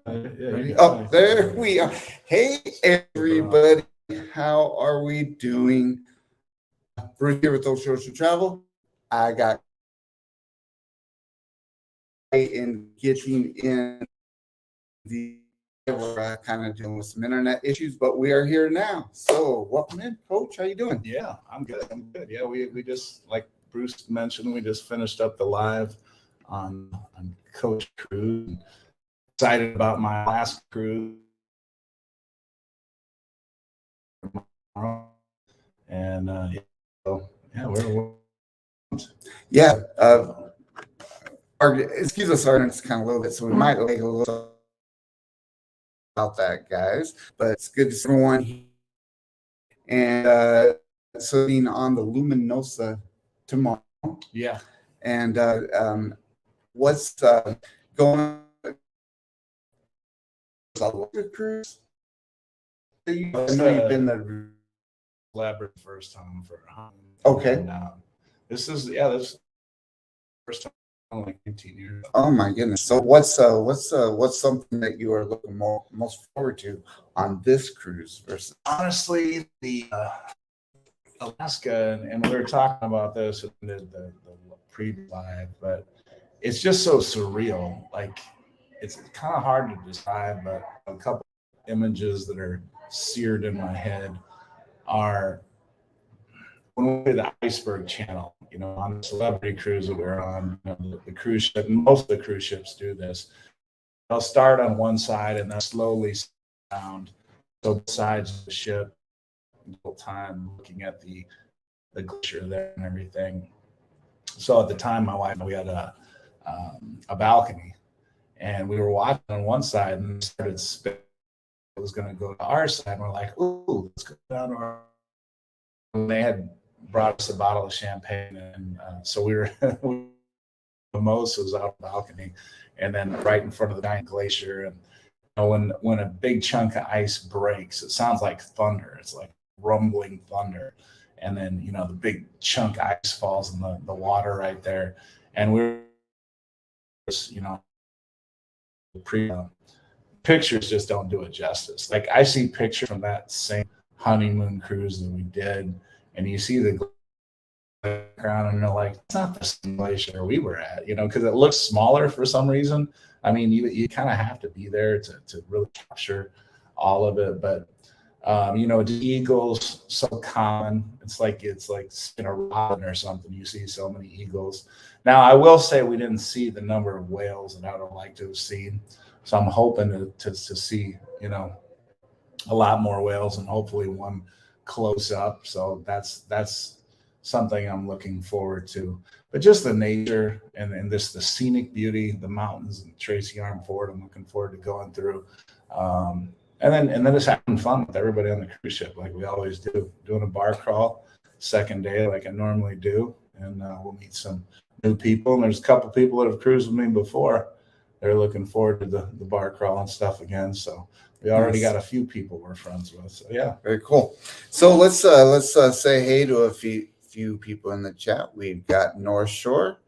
Oh, there we are. Hey, everybody. How are we doing? Bruce here with Social Travel. I got in getting in the we're kind of dealing with some internet issues, but we are here now. So welcome in, Coach. How you doing? Yeah, I'm good. I'm good. Yeah, we just, like Bruce mentioned, we just finished up the live on Coach Cruise. Excited about my last cruise. And so, yeah, we're Yeah. Excuse us, our it's kind of a little bit, so we might lag a little about that, guys. But it's good to see everyone. And so being on the Luminosa tomorrow. yeah. And what's going on? The cruise? I know you've been there. Elaborate first time for okay. And, this is first time in like 18 years. Oh my goodness! So what's something that you are looking most forward to on this cruise versus? Honestly, the Alaska, and we were talking about this in the pre-live, but it's just so surreal. Like, it's kind of hard to describe, but a couple images that are seared in my head are when we did the iceberg channel, on the celebrity cruise that we're on, the cruise ship, most of the cruise ships do this. They'll start on one side and then slowly down so sides of the ship, whole time looking at the glacier there and everything. So at the time, my wife, we had a balcony, and we were watching on one side, and it started spinning. It was going to go to our side, and we're like, "Ooh, let's go down to our." And they had brought us a bottle of champagne, and so we were mimosas out the balcony, and then right in front of the giant glacier. And when a big chunk of ice breaks, it sounds like thunder. It's like rumbling thunder. And then, the big chunk of ice falls in the water right there. And we're, pictures just don't do it justice. Like, I see pictures from that same honeymoon cruise that we did, and you see the background, and you're like, it's not the same glacier we were at, because it looks smaller for some reason. I mean, you kind of have to be there to really capture all of it. But eagles, so common. It's like a robin or something. You see so many eagles. Now, I will say we didn't see the number of whales that I would like to have seen. So I'm hoping to see, a lot more whales, and hopefully one close up. So that's something I'm looking forward to. But just the nature and the scenic beauty, the mountains and Tracy Arm Ford, I'm looking forward to going through. And then just having fun with everybody on the cruise ship, like we always do, doing a bar crawl second day like I normally do. And we'll meet some new people. And there's a couple people that have cruised with me before. They're looking forward to the bar crawl and stuff again. So we already got a few people we're friends with. So yeah. Very cool. So let's say hey to a few people in the chat. We've got North Shore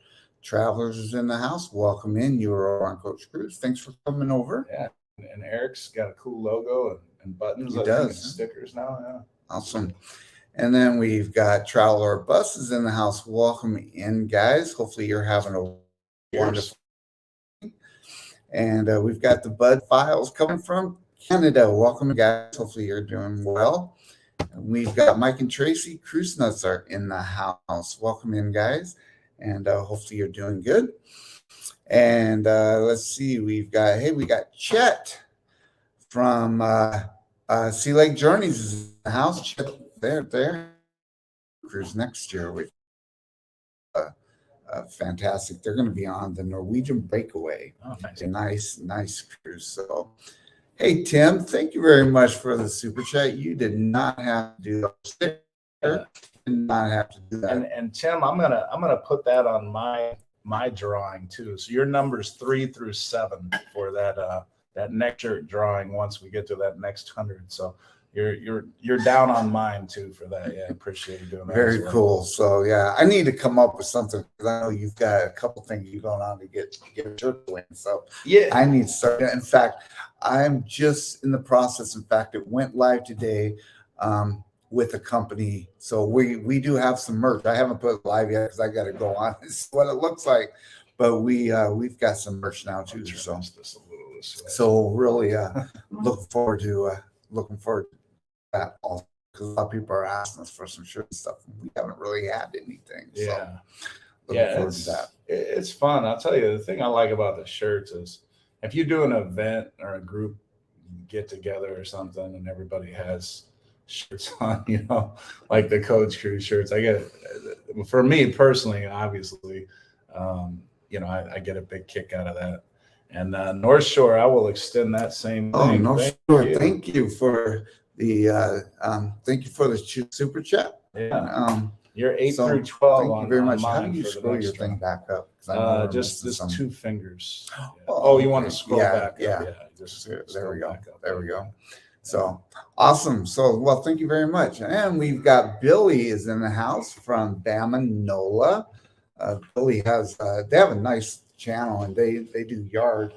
Travelers is in the house. Welcome in. You are on Coach Cruise. Thanks for coming over. Yeah. And Eric's got a cool logo and buttons. He does. And stickers now. Yeah. Awesome. And then we've got Traveler Buses in the house. Welcome in, guys. Hopefully you're having a wonderful. And we've got the Bud Files coming from Canada. Welcome, guys. Hopefully you're doing well. And we've got Mike and Tracy. Cruise Nuts are in the house. Welcome in, guys. And hopefully you're doing good. And let's see. We got Chet from Sea Lake Journeys is in the house. Chet, there. Cruise next year, which fantastic. They're going to be on the Norwegian Breakaway. Oh, nice. Nice cruise. So, hey, Tim, thank you very much for the super chat. You did not have to do that. Did not have to do that. And Tim, I'm gonna put that on my drawing too. So your numbers 3 through 7 for that next shirt drawing once we get to that next 100. So you're down on mine too for that. Yeah, I appreciate you doing that. Very cool. So yeah, I need to come up with something because I know you've got a couple things you going on to get a shirt to win. So yeah, I need to start. In fact, I'm just in the process. In fact, it went live today with a company. So we do have some merch. I haven't put it live yet because I got to go on and see what it looks like. But we've got some merch now too. So really looking forward to that also, because a lot of people are asking us for some shirt and stuff. And we haven't really had anything. So Yeah. looking forward to that. It's fun. I'll tell you, the thing I like about the shirts is if you do an event or a group get together or something and everybody has shirts on, like the Coach Crew shirts. For me personally, obviously, I get a big kick out of that. And North Shore, I will extend that same thing. North Shore, thank you for the super chat. Yeah. You're 8 through 12. Thank you very much. How do you scroll your thing back up? Just 2 fingers. Yeah. You want to scroll back up? Yeah. There we go. There we go. So awesome. So, well, thank you very much. And we've got Billy is in the house from Bama NOLA. Billy they have a nice channel, and they do yard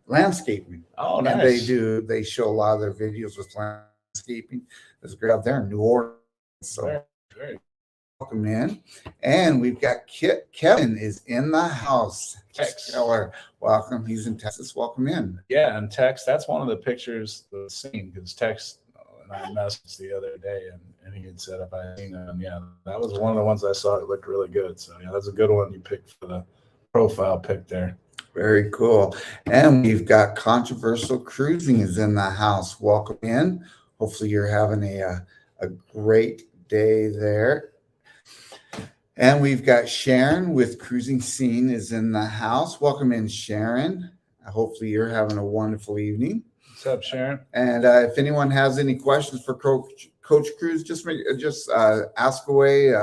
landscaping. Oh, nice. And they show a lot of their videos with landscaping. There's a girl out there in New Orleans. So very welcome in. And we've got Kevin is in the house. Tex. Welcome. He's in Texas. Welcome in. Yeah, and Tex, that's one of the pictures that's seen, because Tex and I messaged the other day, and he had said if I had seen it, and yeah, that was one of the ones I saw. It looked really good. So yeah, that's a good one you picked for the profile pic there. Very cool. And we've got Controversial Cruising is in the house. Welcome in. Hopefully you're having a great day there. And we've got Sharon with Cruising Scene is in the house. Welcome in, Sharon. Hopefully you're having a wonderful evening. What's up, Sharon? And if anyone has any questions for Coach Cruz, just ask away.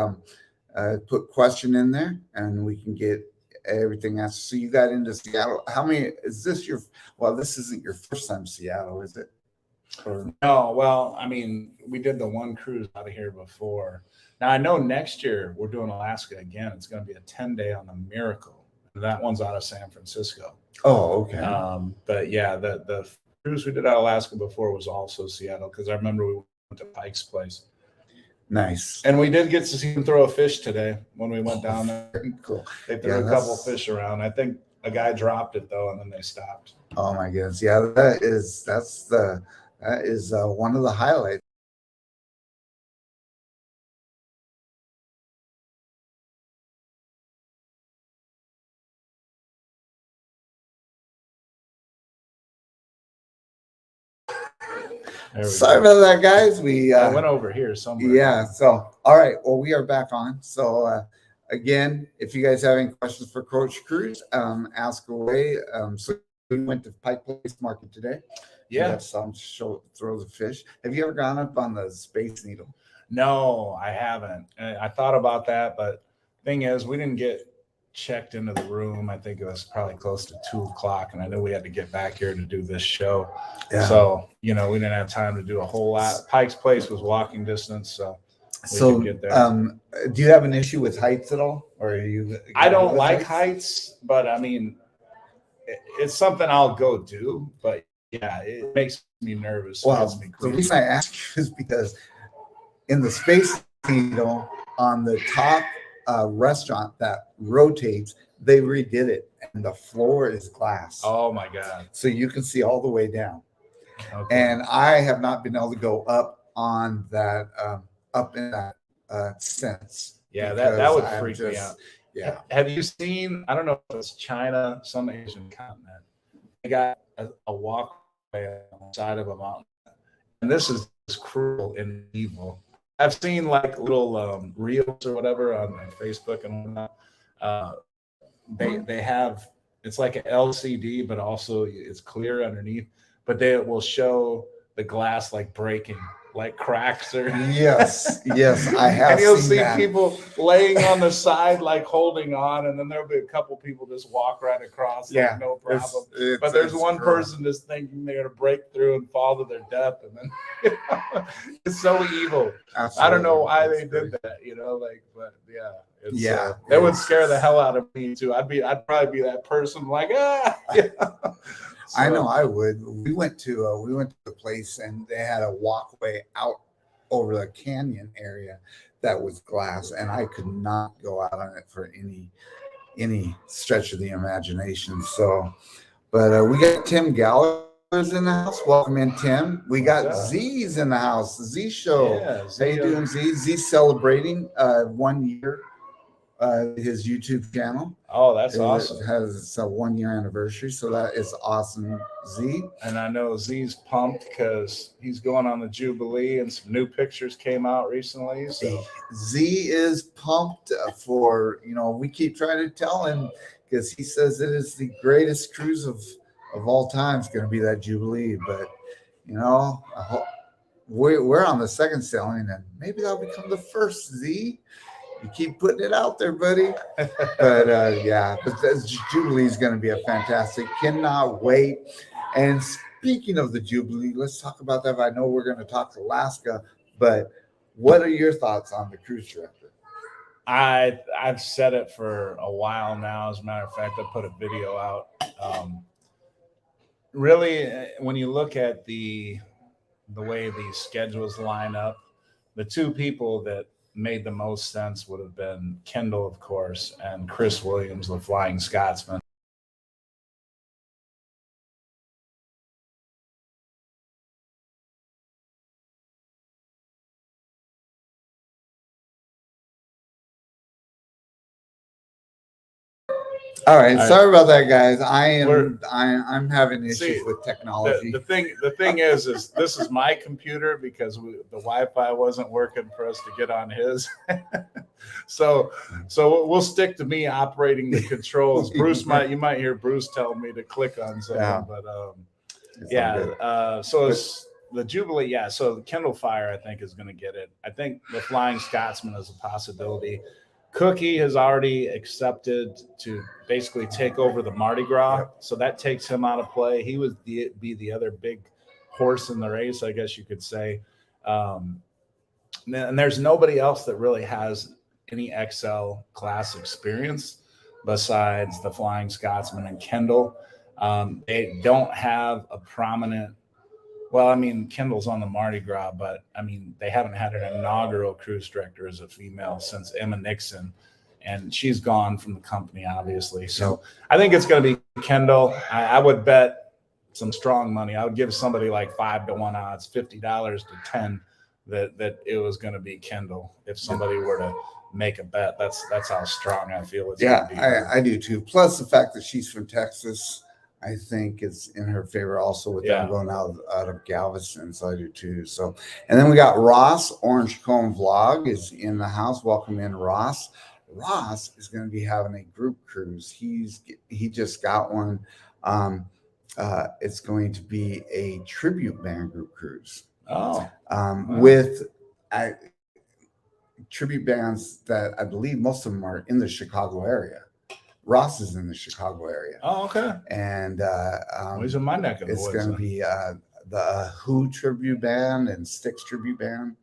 Put question in there, and we can get everything answered. So you got into Seattle. How many is this this isn't your first time Seattle, is it? No, well, I mean, we did the one cruise out of here before. Now I know next year we're doing Alaska again. It's going to be a 10-day on the Miracle. That one's out of San Francisco. Oh, okay. But yeah, the cruise we did out of Alaska before was also Seattle, because I remember we went to Pike's Place. Nice. And we did get to see him throw a fish today when we went down there. Cool. They threw a couple fish around. I think a guy dropped it though, and then they stopped. Oh my goodness. Yeah, that is one of the highlights. Sorry about that, guys. I went over here somewhere. Yeah. So, all right. Well, we are back on. So, again, if you guys have any questions for Coach Cruz, ask away. So we went to Pike Place Market today. Yeah. Throw the fish. Have you ever gone up on the Space Needle? No, I haven't. I thought about that, but thing is, we didn't get checked into the room. I think it was probably close to 2:00, and I knew we had to get back here to do this show. Yeah. So, we didn't have time to do a whole lot. Pike's Place was walking distance, so we could get there. Do you have an issue with heights at all, or are you? I don't like heights, but I mean, it's something I'll go do. But yeah, it makes me nervous. Well, the reason I ask you is because in the Space Needle on the top restaurant that rotates, they redid it, and the floor is glass. Oh my God! So you can see all the way down. Okay. And I have not been able to go up on that up in that since. Yeah, that would freak me out. Yeah. Have you seen? I don't know if it's China, some Asian continent. They got a walkway on the side of a mountain, and this is cruel and evil. I've seen like little reels or whatever on Facebook and whatnot. They have, it's like an LCD, but also it's clear underneath. But they will show the glass like breaking, like cracks or yes, I have. And you'll seen see that. people laying on the side, like holding on, and then there'll be a couple people just walk right across, like, no problem. But there's one person just thinking they're gonna break through and fall to their death, and then it's so evil. Absolutely. I don't know why they did that, but yeah, it would scare the hell out of me too. I'd probably be that person like I know I would. We went to a place and they had a walkway out over the canyon area that was glass, and I could not go out on it for any stretch of the imagination. So, but we got Tim Gallagher's in the house. Welcome in, Tim. We got Z's in the house. The Z Show. Yeah, How you doing, Z? Z's celebrating 1 year. His YouTube channel. Oh, that's awesome. It has a 1 year anniversary, so that is awesome, Z. And I know Z's pumped because he's going on the Jubilee, and some new pictures came out recently. So Z is pumped for, we keep trying to tell him, because he says it is the greatest cruise of all time is going to be that Jubilee. But I hope we're on the second sailing, and maybe that'll become the first, Z. You keep putting it out there, buddy. But yeah, but this Jubilee is going to be a fantastic. Cannot wait. And speaking of the Jubilee, let's talk about that. I know we're going to talk Alaska, but what are your thoughts on the cruise director? I've said it for a while now. As a matter of fact, I put a video out. Really, when you look at the way these schedules line up, the two people that made the most sense would have been Kendall, of course, and Chris Williams, the Flying Scotsman. All right, sorry about that, guys. I'm having issues with technology. The thing is this is my computer because the Wi-Fi wasn't working for us to get on his. so we'll stick to me operating the controls. Bruce you might hear Bruce tell me to click on something, but so it's the Jubilee. Yeah, so the Kendall Fire I think is going to get it. I think the Flying Scotsman is a possibility. Cookie has already accepted to basically take over the Mardi Gras, so that takes him out of play. He would be the other big horse in the race, I guess you could say. And there's nobody else that really has any XL class experience besides the Flying Scotsman and Kendall. They don't have a prominent. Well, I mean, Kendall's on the Mardi Gras, but I mean, they haven't had an inaugural cruise director as a female since Emma Nixon, and she's gone from the company, obviously. So I think it's going to be Kendall. I would bet some strong money. I would give somebody like 5-1 odds, $50 to 10, that it was going to be Kendall. If somebody were to make a bet, that's how strong I feel it's going to be. I do too. Plus the fact that she's from Texas, I think it's in her favor also with them going out of Galveston. So I do too. So, and then we got Ross, Orange Cone Vlog is in the house. Welcome in, Ross. Ross is going to be having a group cruise. He just got one. It's going to be a tribute band group cruise. With tribute bands that I believe most of them are in the Chicago area. Ross is in the Chicago area. Oh, okay. And he's in my neck of the woods. It's going to be the Who tribute band and Styx tribute band.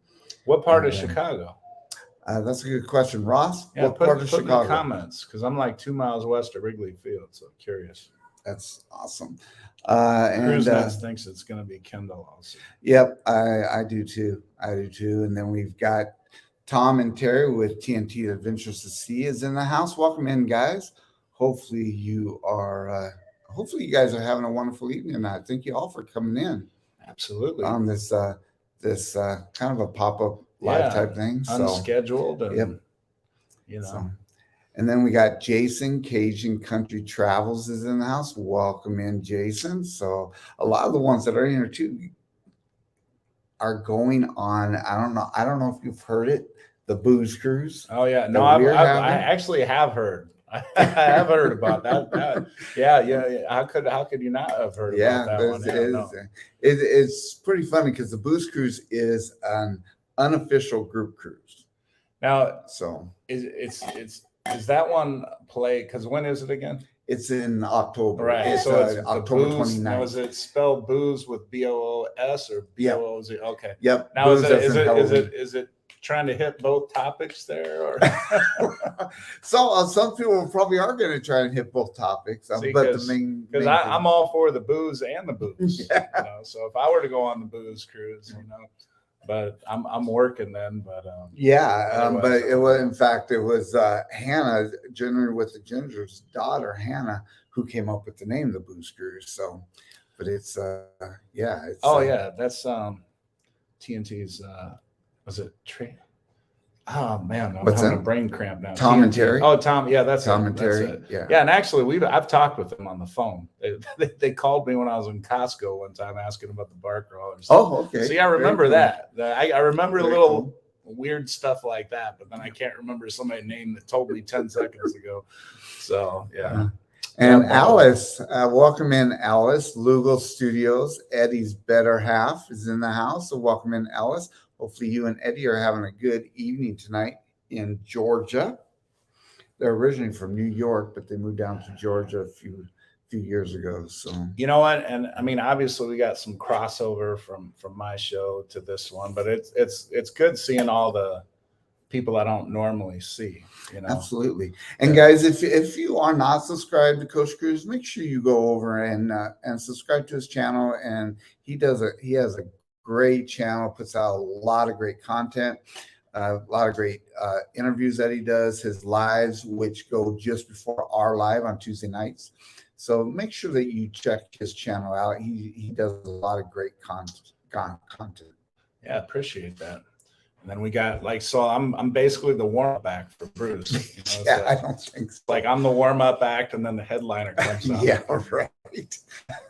What part of Chicago? That's a good question, Ross. Yeah, what part of Chicago? Put in the comments, because I'm like 2 miles west of Wrigley Field, so I'm curious. That's awesome. Cruise Nuts thinks it's going to be Kendall also. Yep, I do too. And then we've got Tom and Terry with TNT Adventures to Sea is in the house. Welcome in, guys. Hopefully you guys are having a wonderful evening tonight. Thank you all for coming in. Absolutely. On this kind of a pop-up live type thing. Unscheduled. And, and then we got Jason, Cajun Country Travels is in the house. Welcome in, Jason. So a lot of the ones that are in here too are going on. I don't know if you've heard it, the Booze Cruise. Oh yeah. No, I actually have heard. I have heard about that. Yeah. How could you not have heard about that one? It's pretty funny because the Booze Cruise is an unofficial group cruise. Now, so is that one play? Because when is it again? It's in October. Right. It's October 29th. Now, is it spelled booze with BOOS or BOOZ? Okay. Yep. Now is it trying to hit both topics there, or So some people probably are going to try and hit both topics, See, but the main because thing- I'm all for the booze and the booze. Yeah. You know? So if I were to go on the booze cruise, you know, but I'm working then. But but it was, in fact, it was Hannah, Ginger with the Ginger's daughter, Hannah, who came up with the name of the Booze Cruise. So, but it's it's that's TNT's. Was it Trey? Oh man, I'm What's having that? a brain cramp now. Tom and TNT. Terry? Oh, Tom. Yeah, that's Tom it. and That's Terry. it. Yeah. Yeah, and actually, I've talked with them on the phone. They called me when I was in Costco one time asking about the bar crawlers. Oh, okay. See, I remember Very that. I remember Very little cool. weird stuff like that, but then I can't remember somebody's name that told me 10 seconds ago. So yeah. And Yeah, Alice, welcome in, Alice. Lugal Studios, Eddie's better half is in the house. So welcome in, Alice. Hopefully you and Eddie are having a good evening tonight in Georgia. They're originally from New York, but they moved down to Georgia a few years ago. So You know what? And I mean, obviously we got some crossover from my show to this one, but it's good seeing all the people I don't normally see, you know. absolutely. And guys, if you are not subscribed to Coach Cruz, make sure you go over and subscribe to his channel. And he has a great channel, puts out a lot of great content, a lot of great interviews that he does, his lives, which go just before our live on Tuesday nights. So make sure that you check his channel out. He does a lot of great content. Yeah, appreciate that. And then we got so I'm basically the warm-up act for Bruce. You know, Yeah, I don't think so. like I'm the warm-up act, and then the headliner comes out. Yeah, right.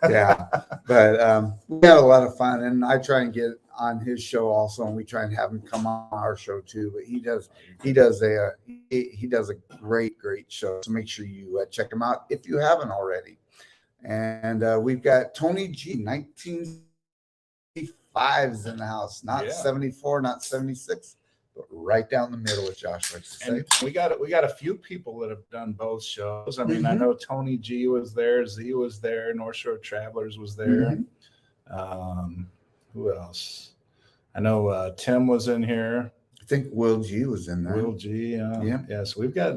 Yeah, but we had a lot of fun, and I try and get on his show also, and we try and have him come on our show too. But he does a great show. So make sure you check him out if you haven't already. And we've got Tony G, 1975s in the house, not 74, not 76, but right down the middle, as Josh likes to say. And we got a few people that have done both shows. I mean, I know Tony G was there, Z was there, North Shore Travelers was there. Who else? I know Tim was in here. I think Will G was in there. Will G, yeah. So we've got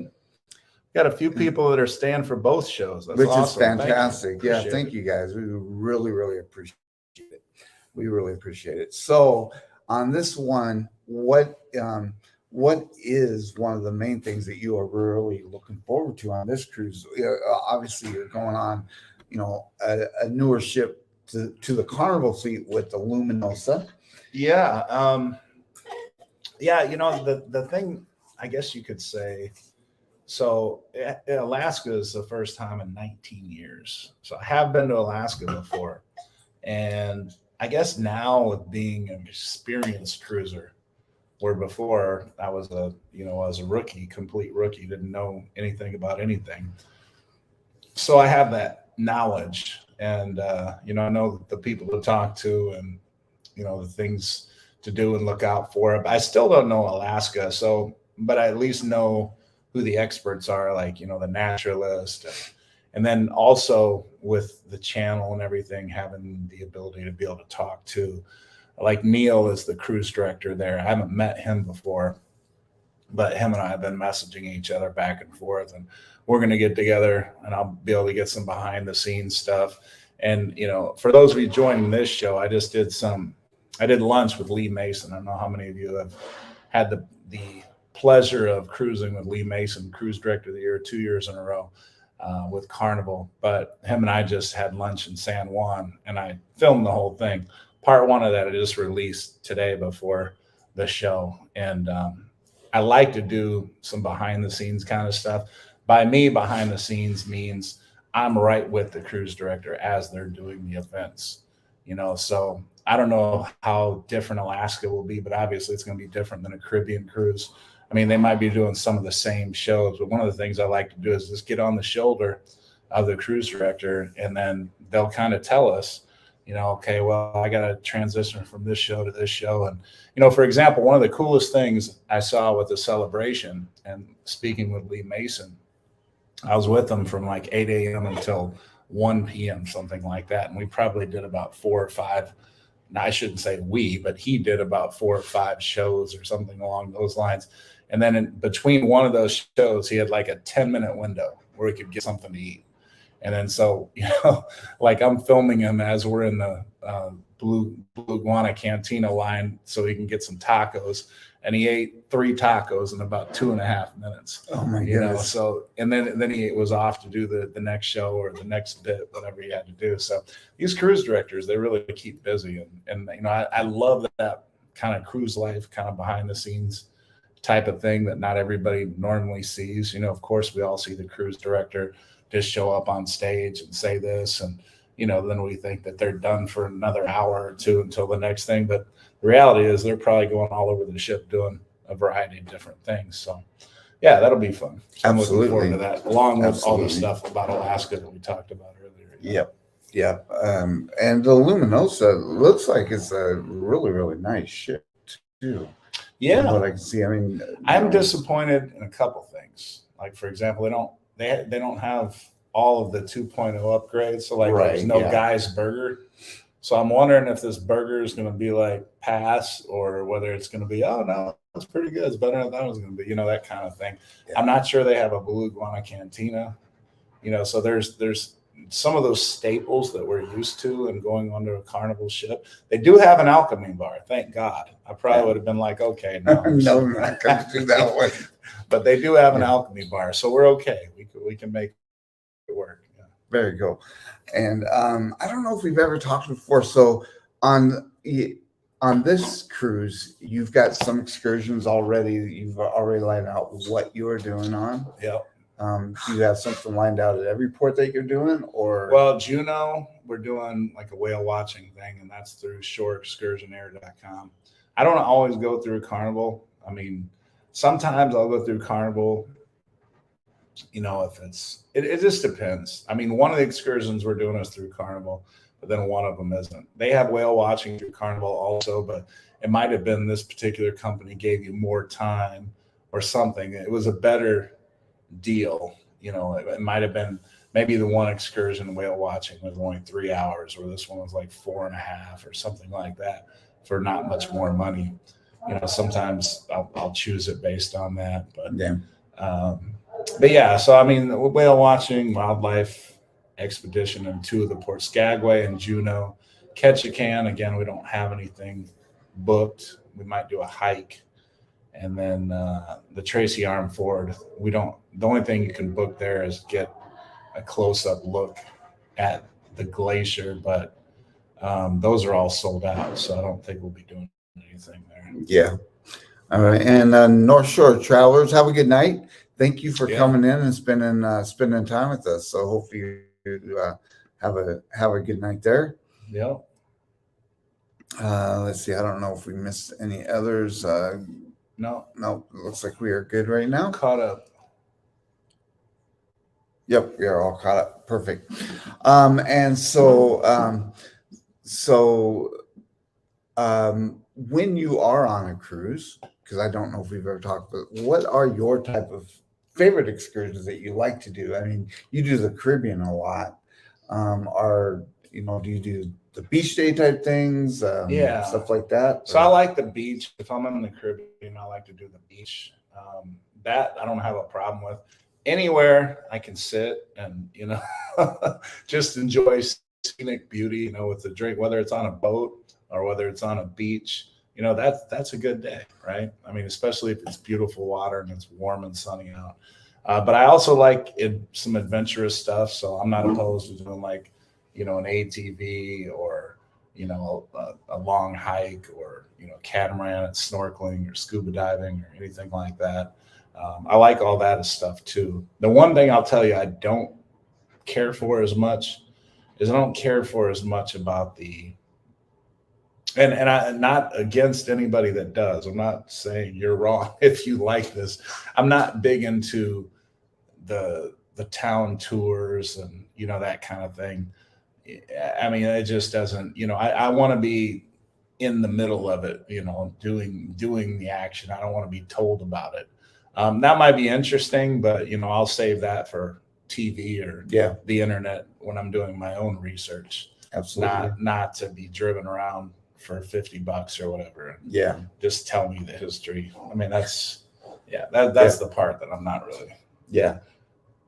a few people that are staying for both shows. That's which awesome. is fantastic. Thank you you guys. We really appreciate it. We really appreciate it. So on this one, what is one of the main things that you are really looking forward to on this cruise? Obviously, you're going on, a newer ship to the Carnival fleet with the Luminosa. Yeah. The thing, I guess you could say, so Alaska is the first time in 19 years. So I have been to Alaska before. And I guess now with being an experienced cruiser, where before I was a rookie, complete rookie, didn't know anything about anything. So I have that knowledge, and I know the people to talk to, and the things to do and look out for. But I still don't know Alaska, but I at least know who the experts are, like the naturalist, and then also with the channel and everything, having the ability to be able to talk to. Like Neil is the cruise director there. I haven't met him before, but him and I have been messaging each other back and forth, and we're going to get together, and I'll be able to get some behind the scenes stuff. And, for those of you joining this show, I did lunch with Lee Mason. I don't know how many of you have had the pleasure of cruising with Lee Mason, Cruise Director of the Year, 2 years in a row with Carnival. But him and I just had lunch in San Juan, and I filmed the whole thing. Part one of that I just released today before the show. And I like to do some behind the scenes kind of stuff. By me, behind the scenes means I'm right with the cruise director as they're doing the events. So I don't know how different Alaska will be, but obviously it's going to be different than a Caribbean cruise. I mean, they might be doing some of the same shows, but one of the things I like to do is just get on the shoulder of the cruise director, and then they'll kind of tell us, okay, well, I got to transition from this show to this show. And, for example, one of the coolest things I saw with the celebration, and speaking with Lee Mason, I was with them from like 8 a.m. until 1 p.m., something like that. And we probably did about 4 or 5 I shouldn't say we, but he did about 4 or 5 shows or something along those lines. And then in between one of those shows, he had like a 10-minute window where he could get something to eat. And then so, like I'm filming him as we're in the Blue Iguana Cantina line so he can get some tacos. And he ate 3 tacos in about 2.5 minutes. Oh my goodness. So, and then he was off to do the next show or the next bit, whatever he had to do. So these cruise directors, they really keep busy. And I love that kind of cruise life, kind of behind the scenes type of thing that not everybody normally sees. Of course, we all see the cruise director just show up on stage and say this, and then we think that they're done for another hour or two until the next thing. But the reality is they're probably going all over the ship doing a variety of different things. So yeah, that'll be fun. So I'm looking forward to that, along with all the stuff about Alaska that we talked about earlier. Yep. And the Luminosa looks like it's a really, really nice ship too. Yeah. From what I can see. I mean, I'm disappointed in a couple things. Like, for example, they don't have all of the 2.0 upgrades. So like there's no Guy's Burger. So I'm wondering if this burger is going to be like pass, or whether it's going to be, oh no, it's pretty good. It's better than I thought it was going to be, that kind of thing. Yeah. I'm not sure they have a Blue Iguana Cantina, so there's some of those staples that we're used to and going onto a Carnival ship. They do have an alchemy bar. Thank God. I probably would have been like, okay, no, no, I'm not going to do that one. But they do have an alchemy bar, so we're okay. We can make it work. Yeah. Very cool. And I don't know if we've ever talked before. So on this cruise, you've got some excursions already. You've already lined out what you are doing on. Yep. Do you have something lined out at every port that you're doing, or? Well, Juneau, we're doing like a whale watching thing, and that's through shoreexcursionair.com. I don't always go through Carnival. I mean, sometimes I'll go through Carnival. If it just depends. I mean, one of the excursions we're doing is through Carnival, but then one of them isn't. They have whale watching through Carnival also, but it might have been this particular company gave you more time or something. It was a better deal. It might have been maybe the one excursion whale watching was only 3 hours, where this one was like 4.5 or something like that for not much more money. Sometimes I'll choose it based on that, but yeah, so I mean, whale watching, wildlife expedition, and 2 of the ports, Skagway and Juneau. Ketchikan, again, we don't have anything booked. We might do a hike. And then the Tracy Arm Ford, the only thing you can book there is get a close-up look at the glacier, but those are all sold out, so I don't think we'll be doing anything there. Yeah. All right. And North Shore Travelers, have a good night. Thank you for coming in and spending time with us. So hopefully you have a good night there. Yeah. Let's see. I don't know if we missed any others. No. Looks like we are good right now. Caught up. Yep, we are all caught up. Perfect. And so when you are on a cruise, because I don't know if we've ever talked about, what are your type of favorite excursions that you like to do? I mean, you do the Caribbean a lot. Do you do the beach day type things? Stuff like that? So I like the beach. If I'm in the Caribbean, I like to do the beach. That I don't have a problem with. Anywhere I can sit and, just enjoy scenic beauty, with the drink, whether it's on a boat or whether it's on a beach, that's a good day, right? I mean, especially if it's beautiful water and it's warm and sunny out. But I also like some adventurous stuff. So I'm not opposed to doing like, an ATV or, a long hike or, catamaran, snorkeling or scuba diving or anything like that. I like all that stuff too. The one thing I'll tell you I don't care for as much is I don't care for as much about and I'm not against anybody that does. I'm not saying you're wrong if you like this. I'm not big into the town tours and, that kind of thing. I mean, it just doesn't, I want to be in the middle of it, doing the action. I don't want to be told about it. That might be interesting, but, I'll save that for TV or the internet when I'm doing my own research. Absolutely. Not to be driven around for $50 or whatever. And Yeah. just tell me the history. I mean, that's the part that I'm not really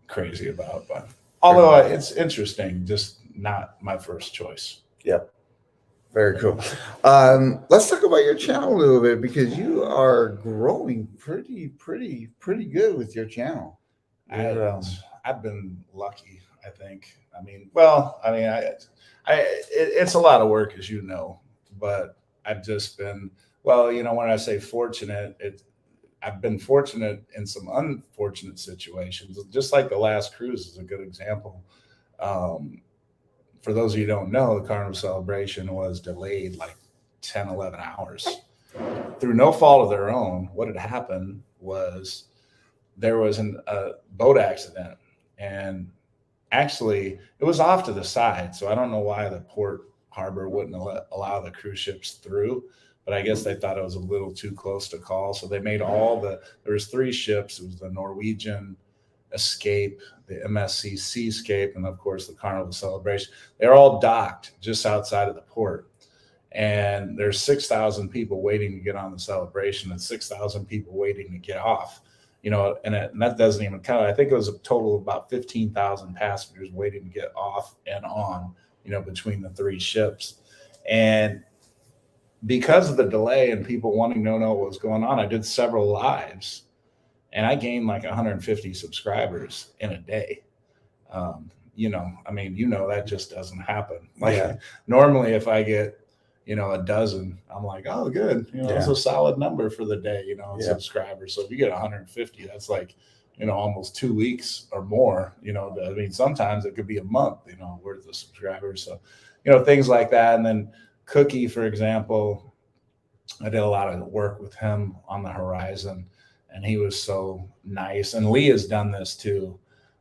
crazy about. But although it's interesting, just not my first choice. Yep. Very cool. Let's talk about your channel a little bit, because you are growing pretty good with your channel. I've been lucky, I think. I mean, it's a lot of work, as you know, but I've just been, when I say fortunate, I've been fortunate in some unfortunate situations. Just like the last cruise is a good example. For those of you who don't know, the Carnival Celebration was delayed like 10, 11 hours through no fault of their own. What had happened was there was a boat accident, and actually it was off to the side. So I don't know why the port harbor wouldn't allow the cruise ships through, but I guess they thought it was a little too close to call. So they made there was 3 ships. It was the Norwegian Escape, the MSC Seascape, and of course the Carnival Celebration. They're all docked just outside of the port, and there's 6,000 people waiting to get on the Celebration and 6,000 people waiting to get off. And that doesn't even count. I think it was a total of about 15,000 passengers waiting to get off and on, between the 3 ships. And because of the delay and people wanting to know what was going on, I did several lives, and I gained like 150 subscribers in a day. That just doesn't happen. Normally if I get, a dozen, I'm like, oh, good. It's a solid number for the day, subscribers. So if you get 150, that's like, almost 2 weeks or more, sometimes it could be a month, worth of subscribers. So, things like that. And then Cookie, for example, I did a lot of work with him on the Horizon, and he was so nice. And Lee has done this too.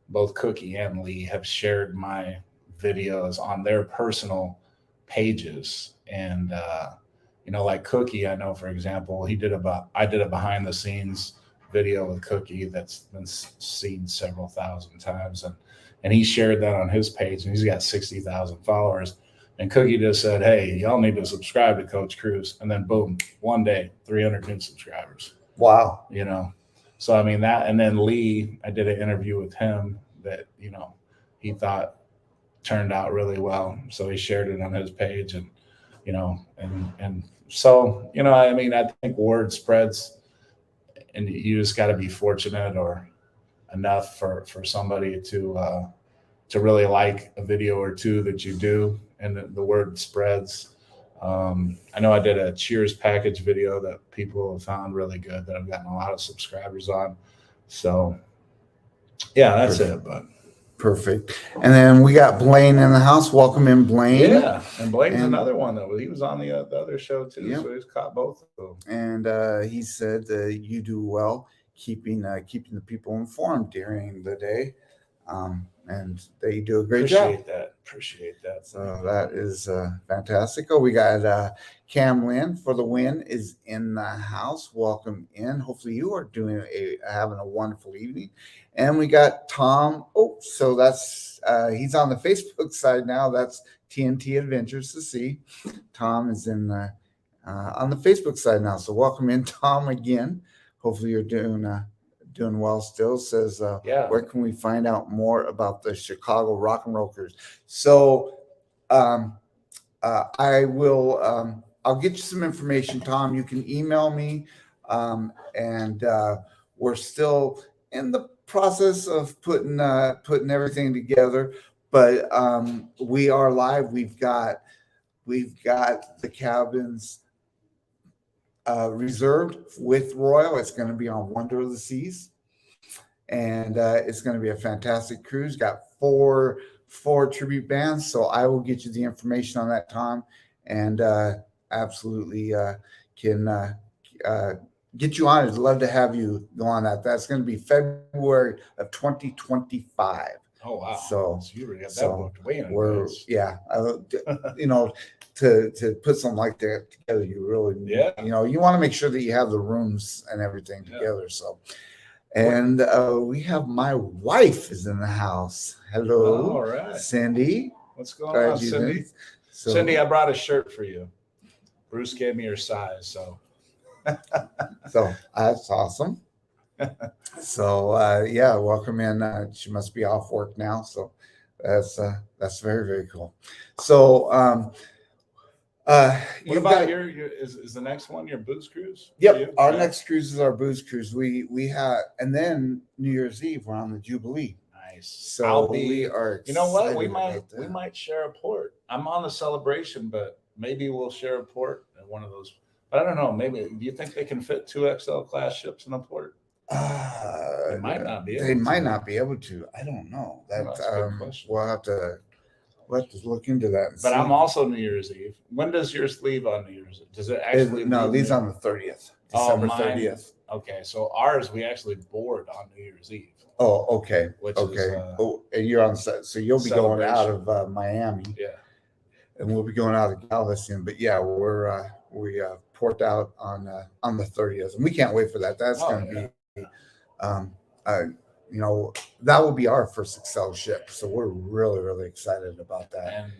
Both Cookie and Lee have shared my videos on their personal pages. And, like Cookie, I know, for example, I did a behind the scenes video with Cookie that's been seen several thousand times. And he shared that on his page, and he's got 60,000 followers. And Cookie just said, hey, y'all need to subscribe to Coach Cruz. And then boom, one day, 300 new subscribers. Wow. So I mean that, and then Lee, I did an interview with him that, he thought turned out really well. So he shared it on his page, and, so, I think word spreads, and you just got to be fortunate or enough for somebody to really like a video or two that you do, and the word spreads. I know I did a Cheers package video that people have found really good, that I've gotten a lot of subscribers on. So yeah, that's it. But perfect. And then we got Blaine in the house. Welcome in, Blaine. Yeah, and Blaine's another one that he was on the other show too. Yep. So he's caught both of them. And he said that you do well keeping the people informed during the day. And they do a great job. Appreciate that. So that is fantastic. Oh, we got Cam Lynn for the win is in the house. Welcome in. Hopefully you are having a wonderful evening. And we got Tom. Oh, so that's he's on the Facebook side now. That's TNT Adventures to See. Tom is on the Facebook side now. So welcome in, Tom, again. Hopefully you're doing well still. Says where can we find out more about the Chicago Rock and Roll Cruise? So I will I'll get you some information, Tom. You can email me, and we're still in the process of putting everything together, but we are live. We've got the cabins reserved with Royal. It's going to be on Wonder of the Seas, and it's going to be a fantastic cruise. Got four tribute bands, so I will get you the information on that, Tom, and absolutely can get you on. I'd love to have you go on that. That's going to be February of 2025. Oh wow! So you already got that booked way in advance. To put something like that together, you really you want to make sure that you have the rooms and everything together. So, and we have my wife is in the house. Hello, all right, Cindy. What's going on, Cindy? Cindy, I brought a shirt for you. Bruce gave me her size, so So that's awesome. So yeah, welcome in. She must be off work now, so that's very, very cool. So what you've about got your is the next one your booze cruise? for yep. you? Our Yeah. next cruise is our booze cruise. We have, and then New Year's Eve we're on the Jubilee. Nice. So we are You know what? excited about We that. might share a port. I'm on the Celebration, but maybe we'll share a port at one of those. But I don't know. Maybe do you think they can fit 2XL class ships in a port? They might not be They able might to. not be able to. I don't know. Oh, That that's a good question. we'll have to look into that. And But see. I'm also New Year's Eve. When does yours leave on New Year's Eve? Does it actually no, leave these New- on the 30th, Oh, December mine. 30th. Okay, so ours we actually board on New Year's Eve. Oh, okay, Which okay. is Oh, and you're on set, so you'll be going out of Miami, yeah. and we'll be going out of Galveston. But yeah, we port out on the 30th, and we can't wait for that. That's going to be, um, uh, that will be our first Excel ship, so we're really, really excited about that. And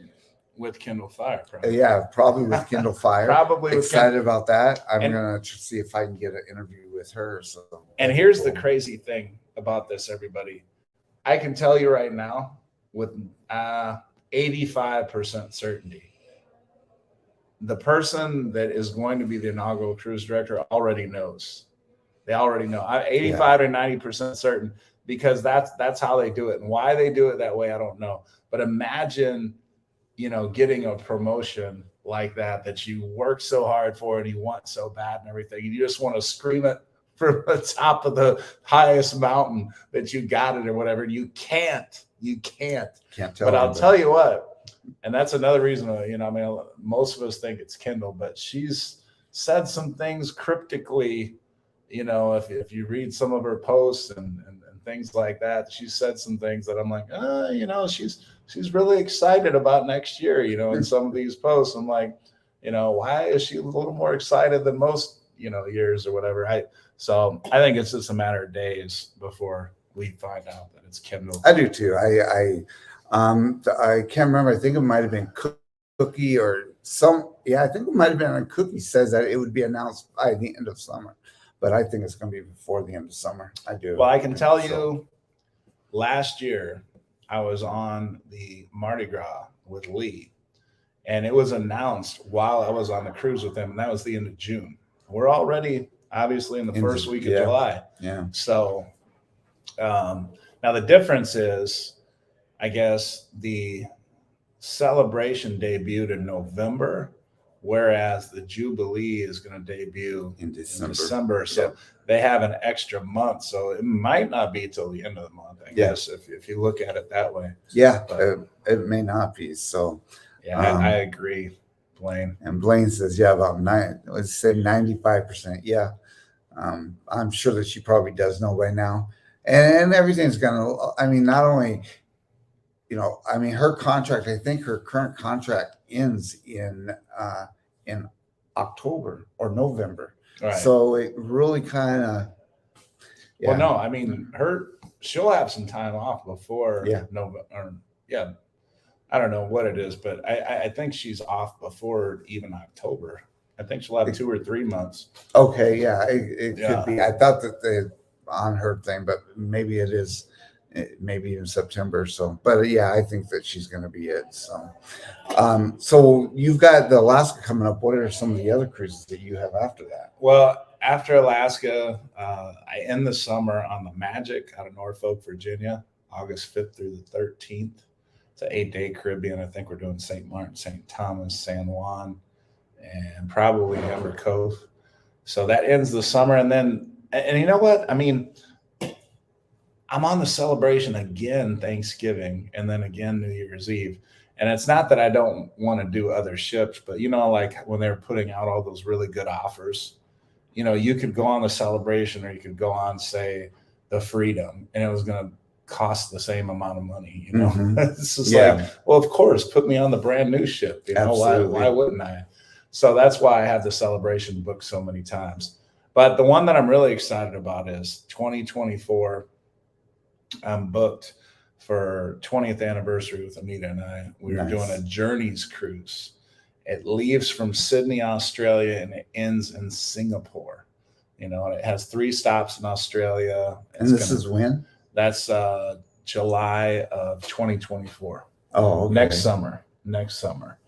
with Kindle Fire, probably. Yeah, probably with Kindle Fire. Probably with excited about that. I'm And- gonna see if I can get an interview with her. So, And here's the crazy thing about this, everybody. I can tell you right now with 85% certainty, the person that is going to be the inaugural cruise director already knows. They already know. I'm 85 to 90% certain because that's how they do it. And why they do it that way, I don't know. But imagine, getting a promotion like that you work so hard for and you want so bad and everything. And you just want to scream it from the top of the highest mountain that you got it or whatever. You can't. Can't tell. But I'll tell you what, and that's another reason, most of us think it's Kindle, but she's said some things cryptically, if you read some of her posts and things like that, she said some things that I'm like, she's really excited about next year, in some of these posts. I'm like, why is she a little more excited than most, years or whatever? So I think it's just a matter of days before we find out that it's Kindle. I do too. I can't remember. I think it might have been Cookie or some. Yeah, I think it might have been. Cookie says that it would be announced by the end of summer, but I think it's going to be before the end of summer. I do. Well, I can tell you, last year I was on the Mardi Gras with Lee, and it was announced while I was on the cruise with him, and that was the end of June. We're already obviously in the first week of July. Yeah. So now the difference is, I guess the Celebration debuted in November, whereas the Jubilee is going to debut in December. So they have an extra month. So it might not be till the end of the month, I guess, if you look at it that way. Yeah, it may not be. So yeah, I agree, Blaine. And Blaine says, yeah, about let's say 95%. Yeah. I'm sure that she probably does know by now. And everything's gonna, not only, her contract, I think her current contract ends in October or November. Right. So it really kind of, well, no, she'll have some time off before November. I don't know what it is, but I think she's off before even October. I think she'll have 2 or 3 months. Okay, yeah, it could be. I thought that they on her thing, but maybe it is, maybe in September. So, but yeah, I think that she's going to be it. So, so you've got the Alaska coming up. What are some of the other cruises that you have after that? Well, after Alaska, I end the summer on the Magic out of Norfolk, Virginia, August 5th through the 13th. It's an 8-day Caribbean. I think we're doing St. Martin, St. Thomas, San Juan, and probably Ember Cove. So that ends the summer. And you know what? I'm on the Celebration again, Thanksgiving, and then again, New Year's Eve. And it's not that I don't want to do other ships, but like when they're putting out all those really good offers, you could go on the Celebration or you could go on, say, the Freedom, and it was going to cost the same amount of money. It's just like, well, of course, put me on the brand new ship. Why wouldn't I? So that's why I have the Celebration booked so many times. But the one that I'm really excited about is 2024. I'm booked for 20th anniversary with Anita and I. We were doing a Journeys cruise. It leaves from Sydney, Australia, and it ends in Singapore. And it has 3 stops in Australia. And this is when? That's July of 2024. Oh, okay. Next summer.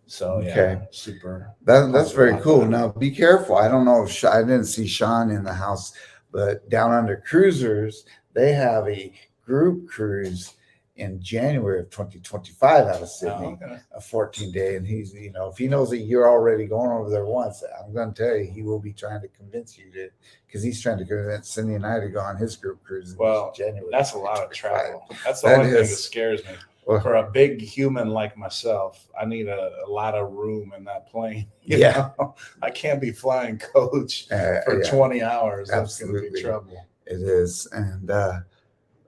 So yeah, super. That's very cool. Now be careful. I don't know if I didn't see Sean in the house, but down under Cruisers, they have a group cruise in January of 2025 out of Sydney, a 14-day. And he's, if he knows that you're already going over there once, I'm going to tell you, he will be trying to convince you to, because he's trying to convince Cindy and I to go on his group cruise in January. That's a lot of travel. That's the only thing that scares me. For a big human like myself, I need a lot of room in that plane. You know? I can't be flying coach for 20 hours. That's going to be trouble. It is. And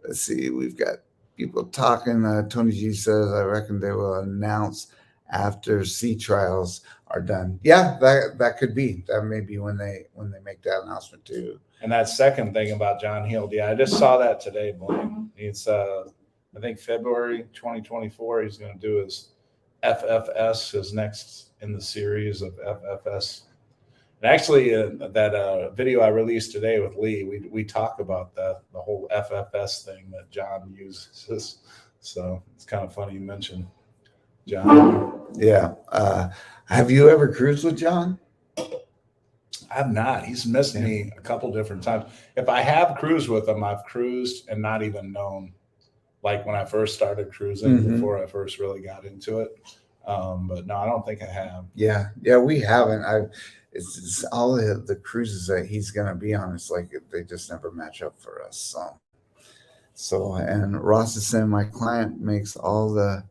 let's see, we've got people talking. Tony G says, I reckon they will announce after sea trials are done. Yeah, that could be. That may be when they make that announcement too. And that second thing about John Heald, I just saw that today, Blaine. It's I think February 2024, he's going to do his FFS, his next in the series of FFS. And actually, that video I released today with Lee, we talk about the whole FFS thing that John uses. So it's kind of funny you mentioned John. Yeah. Have you ever cruised with John? I've not. He's missed me a couple different times. If I have cruised with him, I've cruised and not even known. Like when I first started cruising, before I first really got into it. But no, I don't think I have. Yeah, we haven't. It's all the cruises that he's going to be on. It's like they just never match up for us. So, and Ross is saying my client makes all the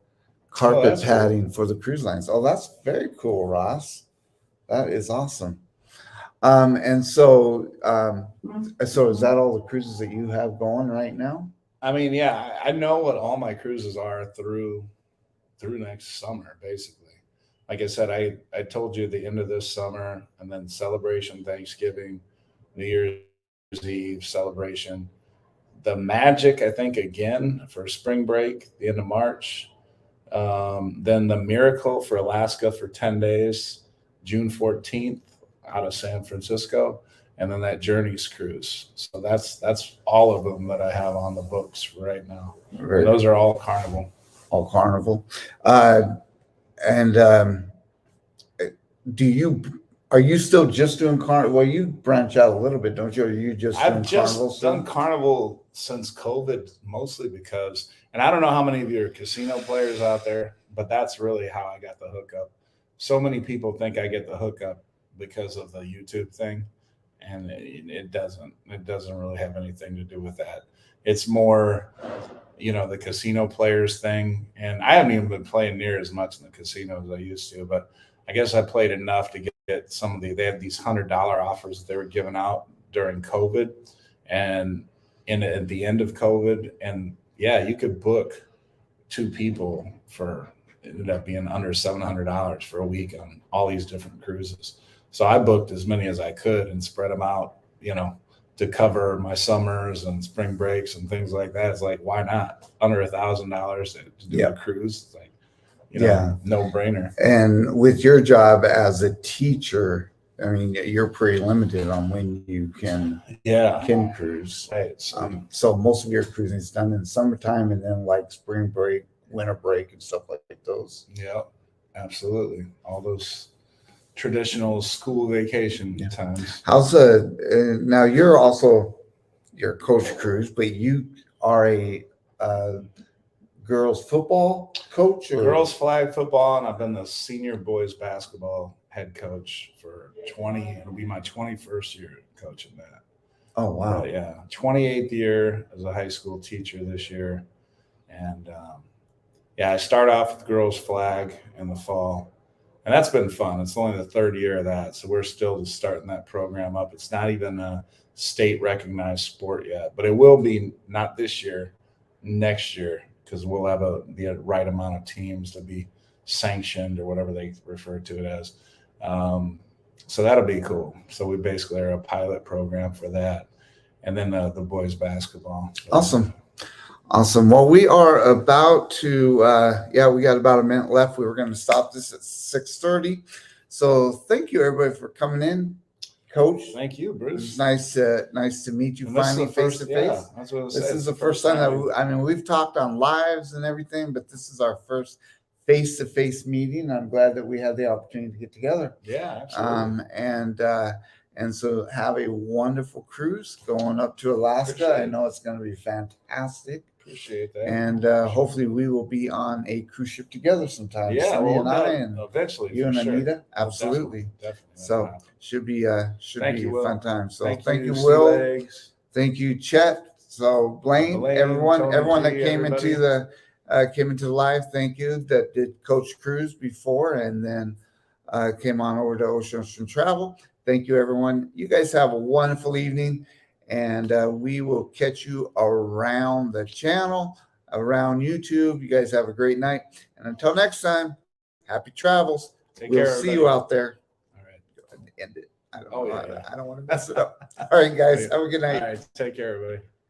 carpet padding for the cruise lines. Oh, that's very cool, Ross. That is awesome. And so is that all the cruises that you have going right now? I mean, yeah, I know what all my cruises are through next summer, basically. Like I said, I told you the end of this summer, and then celebration, Thanksgiving, New Year's Eve celebration. The Magic, I think, again for spring break, the end of March. Then the Miracle for Alaska for 10 days, June 14th out of San Francisco. And then that Journeys cruise. So that's all of them that I have on the books right now. Right. Those are all Carnival. All Carnival. Are you still just doing Carnival? Well, you branch out a little bit, don't you? Or are you just doing Carnival? I've done Carnival since COVID, mostly because, and I don't know how many of you are casino players out there, but that's really how I got the hookup. So many people think I get the hookup because of the YouTube thing. And it doesn't really have anything to do with that. It's more, the casino players thing. And I haven't even been playing near as much in the casino as I used to, but I guess I played enough to get they had these $100 offers that they were giving out during COVID and at the end of COVID. And yeah, you could book 2 people it ended up being under $700 for a week on all these different cruises. So I booked as many as I could and spread them out, to cover my summers and spring breaks and things like that. It's like, why not? Under $1,000 to do a cruise. It's like, no brainer. And with your job as a teacher, I mean, you're pretty limited on when you can cruise. Right. So most of your cruising is done in summertime and then like spring break, winter break and stuff like those. Yeah, absolutely. All those traditional school vacation times. How's now you're coach cruise, but you are a girls football coach or girls flag football, and I've been the senior boys basketball head coach for it'll be my 21st year coaching that. Oh wow. But, 28th year as a high school teacher this year. And I start off with girls flag in the fall. And that's been fun. It's only the 3rd year of that. So we're still just starting that program up. It's not even a state recognized sport yet, but it will be not this year, next year, because we'll have the right amount of teams to be sanctioned or whatever they refer to it as. So that'll be cool. So we basically are a pilot program for that. And then the boys basketball. Awesome. Awesome. Well, we are about to, we got about a minute left. We were going to stop this at 6:30. So thank you everybody for coming in. Coach, Thank you, it Bruce. was nice to meet you And this is finally the face first- to yeah, face. that's what I was This saying. is It's the first time that we've talked on lives and everything, but this is our first face to face meeting. I'm glad that we had the opportunity to get together. Yeah, absolutely. And so have a wonderful cruise going up to Alaska. Appreciate I it. know it's going to be fantastic. Appreciate that. And hopefully we will be on a cruise ship together sometime. Yeah, Sonny well, and I, and eventually, you for and sure. Anita, Well, absolutely. definitely. So should be Thank you, a Will. fun time. So Thank you, Will. Legs. Thank you, Chet. So Blaine, Blaine, everyone Tony that G, came everybody. into the live, thank you. That did Coach Cruise before and then came on over to Ocean Travel. Thank you, everyone. You guys have a wonderful evening, and we will catch you around the channel, around YouTube. You guys have a great night, and until next time, happy travels. Take We'll care, see everybody. you out there. All right. Go ahead and end it. I don't Oh, know yeah, how to- yeah. I don't want to mess it up. All right, guys. Have a good night. All right. Take care, everybody.